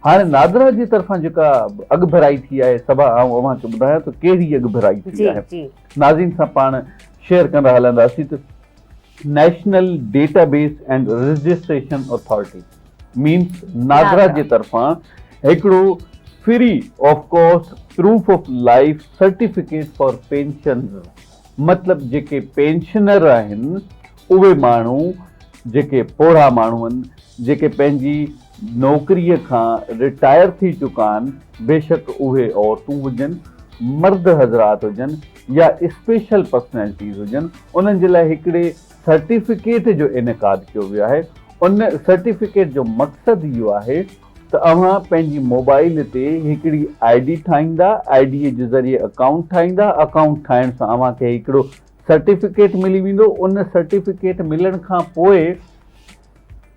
हाणे नादरा जी तरफ़ां जेका अघु भराई थी आहे सभा अव्हांखे ॿुधायां त कहिड़ी अघु भराई थी आहे। नाज़रीन सां पाण शेयर कंदा हलंदासीं त national database and registration authority means NADRA जे तरफ़ां हिकिड़ो free of cost proof of life certificate for pension, मतिलबु जेके पेंशनर आहिनि उहे माण्हू जेके पोढ़ा माण्हू आहिनि, जेके पंहिंजी नौकरीअ खां रिटायर थी चुका आहिनि, बेशक उहे औरतूं हुजनि, मर्द हज़रात हुजनि या स्पेशल पर्सनैलिटीज़ हुजनि, उन्हनि जे लाइ हिकिड़े सर्टिफिकेट जो इनकाद कयो वियो आहे। उन सर्टिफिकेट जो मक़सदु इहो आहे त अव्हां पंहिंजी मोबाइल ते हिकिड़ी ID ठाहींदा, ID जे ज़रिए अकाउंट ठाहींदा, अकाउंट ठाहिण सां अव्हांखे हिकिड़ो सर्टिफिकेट मिली वेंदो। उन सर्टिफिकेट मिलण खां पोइ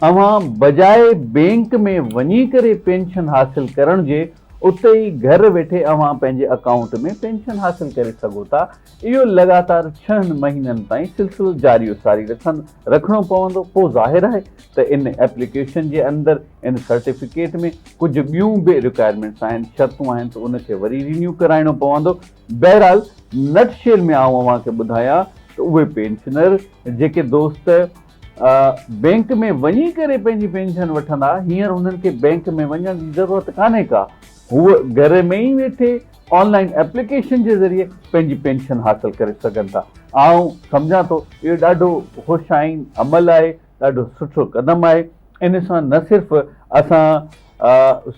अव्हां बजाए बैंक में वञी करे पेंशन हासिल करण जे उते ई घर वेठे अव्हां पंहिंजे अकाउंट में पेंशन हासिल करे सघो था। इहो लगातार 6 महीननि ताईं सिलसिलो जारी सारी रखिणो पवंदो। पोइ ज़ाहिर आहे त इन एप्लीकेशन जे अंदरि इन सर्टिफिकेट में कुझु ॿियूं बि रिक्वायरमेंट्स आहिनि, शर्तूं आहिनि, त उनखे वरी रिन्यू कराइणो पवंदो। बहरहाल नटशेल में आउं अव्हांखे ॿुधायां त उहे पेंशनर जेके दोस्त बैंक में वञी करे पंहिंजी पेंशन वठंदा, हींअर उन्हनि खे बैंक में वञण जी ज़रूरत कान्हे का, हूअ घर में ई वेठे ऑनलाइन एप्लीकेशन जे ज़रिए पंहिंजी पेंशन हासिल करे सघनि था। आउं सम्झां थो इहो ॾाढो ख़ुशाइन अमल आहे, ॾाढो सुठो क़दम आहे। इन सां न सिर्फ़ु असां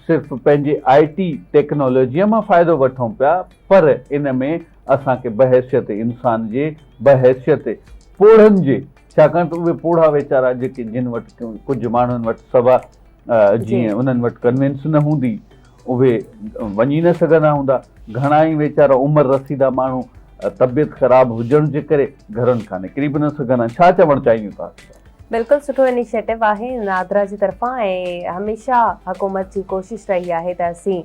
सिर्फ़ु पंहिंजे IT टेक्नोलॉजीअ मां फ़ाइदो वठूं पिया, पर इन में असांखे बहैसियत इंसान जे, बहैसियत पोढ़नि जे, छाकाणि त उहे पोढ़ा वीचारा जेके जिन वटि कुझु माण्हुनि वटि सभा जीअं उन्हनि वटि कन्वेंस न हूंदी, उहे वञी न सघंदा हूंदा। घणा ई वीचारा उमिरि रसीदा माण्हू तबियत ख़राबु हुजण जे करे घरनि खां निकिरी बि न सघंदा। छा चवणु चाहींदियूं था? बिल्कुलु सुठो इनिशिएटिव आहे नादरा जी तरफ़ां, ऐं हमेशह हुकूमत जी कोशिशि रही आहे त असीं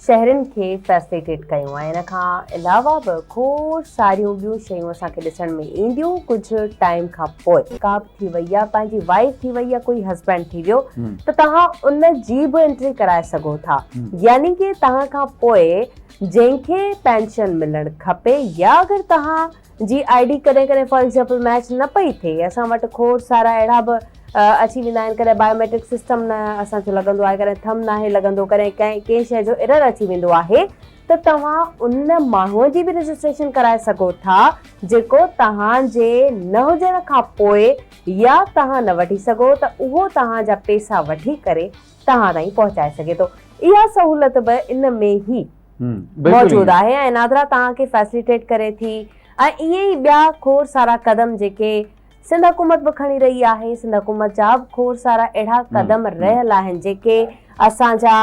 शहरनि खे फैसिलिटेट कयूं। ऐं इन खां अलावा बि खोड़ सारियूं ॿियूं शयूं असांखे ॾिसण में ईंदियूं कुझु टाइम खां पोइ। का बि थी वई आहे, पंहिंजी वाइफ थी वई आहे, कोई हस्बैंड थी वियो, त तव्हां उन जी बि एंट्री कराए सघो था। यानी कि तव्हां खां पोइ जंहिंखे पेंशन मिलणु खपे, या अगरि तव्हां जी ID कॾहिं कॾहिं फॉर एग्ज़ाम्पल मैच न पई थिए, असां वटि खोड़ सारा अहिड़ा बि अची वेंदा आहिनि, कॾहिं बायोमेट्रिक सिस्टम न असांजो लॻंदो आहे, कॾहिं थंब नाहे लॻंदो, कॾहिं कंहिं शइ जो एरर अची वेंदो आहे, त तव्हां उन माण्हूअ जी बि रजिस्ट्रेशन कराए सघो था जेको तव्हांजे न हुजण खां पोइ या तव्हां न वठी सघो त उहो तव्हांजा पैसा वठी करे तव्हां ताईं पहुचाए सघे थो। इहा सहूलियत बि इन में ई मौजूदु आहे ऐं नादरा तव्हांखे फैसिलिटेट करे थी। ऐं इहे ई ॿिया खोड़ सारा क़दम जेके सिंध हुकूमत बि खणी रही आहे, सिंध हुकूमत जा बि खोड़ सारा अहिड़ा क़दम रहियल आहिनि जेके असांजा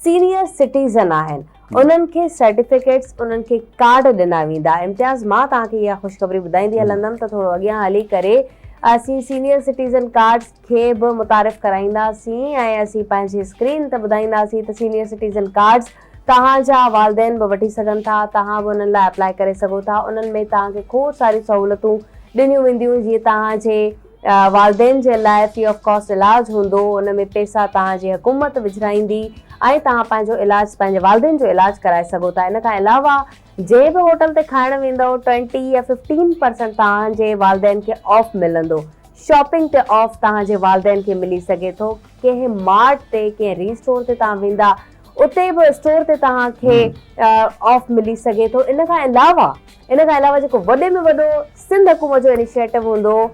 सीनियर सिटीज़न आहिनि, उन्हनि खे सर्टिफिकेट्स, उन्हनि खे कार्ड ॾिना वेंदा। इम्तियाज़, मां तव्हांखे इहा ख़ुशख़बरी ॿुधाईंदी हलंदमि त थोरो अॻियां हली करे असीं सीनियर सिटीज़न कार्ड्स खे बि मुतारिफ़ कराईंदासीं ऐं असीं पंहिंजी स्क्रीन ते ॿुधाईंदासीं त सीनियर सिटीज़न कार्ड्स तव्हांजा वालदेन बि वठी सघनि था, तव्हां बि उन्हनि लाइ अप्लाई करे सघो था। उन्हनि में तव्हांखे खोड़ सारियूं सहूलियतूं ॾिनियूं वेंदियूं, जीअं तव्हांजे वालदेन जे लाइ फ्री ऑफ कॉस्ट इलाजु हूंदो, उन में पैसा तव्हांजी हुकूमत विझराईंदी ऐं तव्हां पंहिंजो इलाजु, पंहिंजे वालदेन जो इलाजु कराए सघो था। इन खां अलावा जंहिं बि होटल ते खाइण वेंदव 20 या 15% तव्हांजे वालदेन खे ऑफ मिलंदो। शॉपिंग ते ऑफ तव्हांजे वालदेन खे मिली सघे थो। कंहिं मार्ट ते, कंहिं रीस्टोर ते तव्हां वेंदा, उते बि स्टोर ते तव्हांखे ऑफ मिली सघे थो। इन खां अलावा जेको वॾे में वॾो सिंध हुकूमत जो इनिशिएटिव हूंदो,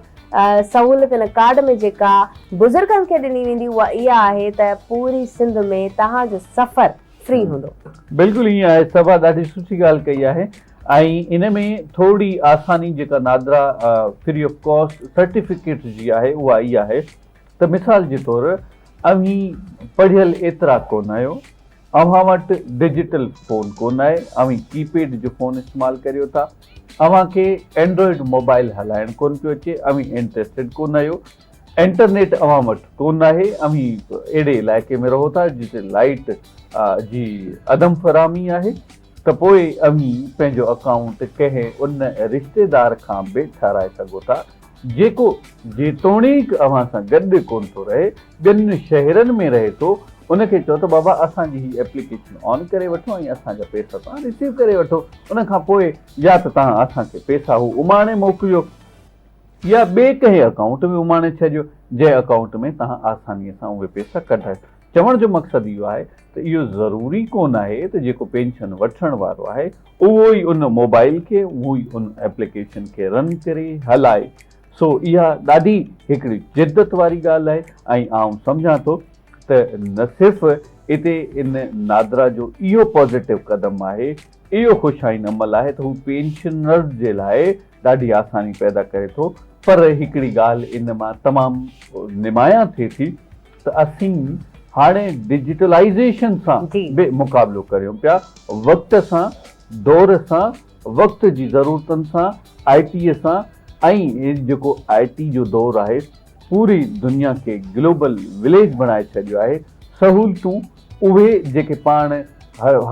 सहूलियत इन कार्ड में जेका बुज़ुर्गनि खे ॾिनी वेंदी, उहा इहा आहे त पूरी सिंध में तव्हांजो सफ़र फ्री हूंदो। बिल्कुलु ईअं आहे, सभा ॾाढी सुठी ॻाल्हि कई आहे। ऐं इन में थोरी आसानी जेका NADRA free of cost certificate जी आहे उहा इहा आहे त मिसाल जे तौरु अव्हीं पढ़ियल एतिरा कोन आहियो, अव्हां वटि डिजिटल फ़ोन कोन आहे, अव्हीं कीपैड जो फ़ोन इस्तेमालु करियो था, अव्हांखे एंड्रॉइड मोबाइल हलाइणु कोन पियो अचे, अव्हीं इंट्रस्टेड कोन आहियो, इंटरनेट अव्हां वटि कोन आहे, अव्हीं अहिड़े इलाइक़े में रहो था जिते लाइट जी अदम फ़राहमी आहे, त पोइ अव्हीं पंहिंजो अकाउंट कंहिं उन रिश्तेदार खां बि ठाराए सघो था जेको जेतोणीक अव्हां सां गॾु कोन थो रहे, ॿियनि शहरनि में रहे थो, उनखे चओ त बाबा असांजी ही एप्लीकेशन ऑन करे वठो ऐं असांजा पैसा तव्हां रिसीव करे वठो, उन खां पोइ या त तव्हां असांखे पैसा हू उमाणे मोकिलियो या ॿिए कंहिं अकाउंट में उमाणे छॾियो जंहिं अकाउंट में तव्हां आसानीअ सां उहे पैसा कढाए। चवण जो मक़सदु इहो आहे त इहो ज़रूरी कोन आहे त जेको पेंशन वठण वारो आहे उहो ई उन मोबाइल खे उहो ई उन एप्लीकेशन खे रन करे हलाए। सो इहा ॾाढी हिकिड़ी जिद्दत वारी ॻाल्हि आहे ऐं आउं सम्झां थो त न सिर्फ़ु हिते इन नादरा जो इहो पॉज़िटिव क़दम आहे, इहो ख़ुशाइन अमल आहे त हू पेंशनर्स जे लाइ ॾाढी आसानी पैदा करे थो, पर हिकिड़ी ॻाल्हि इन मां तमामु निमाया थिए थी त असीं हाणे डिजिटलाइज़ेशन सां बि मुक़ाबिलो करियूं पिया, वक़्त सां, दौर सां, वक़्त जी ज़रूरतनि सां, IT सां, ऐं जेको IT जो दौर आहे पूरी दुनिया खे ग्लोबल विलेज बणाए छॾियो आहे। सहूलियतूं उहे जेके पाण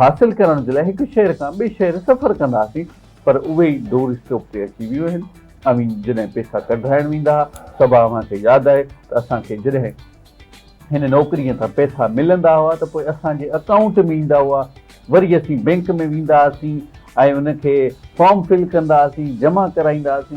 हासिल करण जे लाइ हिकु शहर खां ॿिए शहर सफ़र कंदा हुआसीं, पर उहे ई डोर स्टॉप ते अची वियूं आहिनि। ऐं जॾहिं पैसा कढाइण वेंदा हुआ सभु असांखे यादि आहे त असांखे जॾहिं हिन नौकिरीअ तां पैसा मिलंदा हुआ त पोइ असांजे अकाउंट में ईंदा हुआ, वरी असीं बैंक में वेंदा हुआसीं ऐं उनखे फॉर्म फिल कंदा हुआसीं, जमा कराईंदा हुआसीं।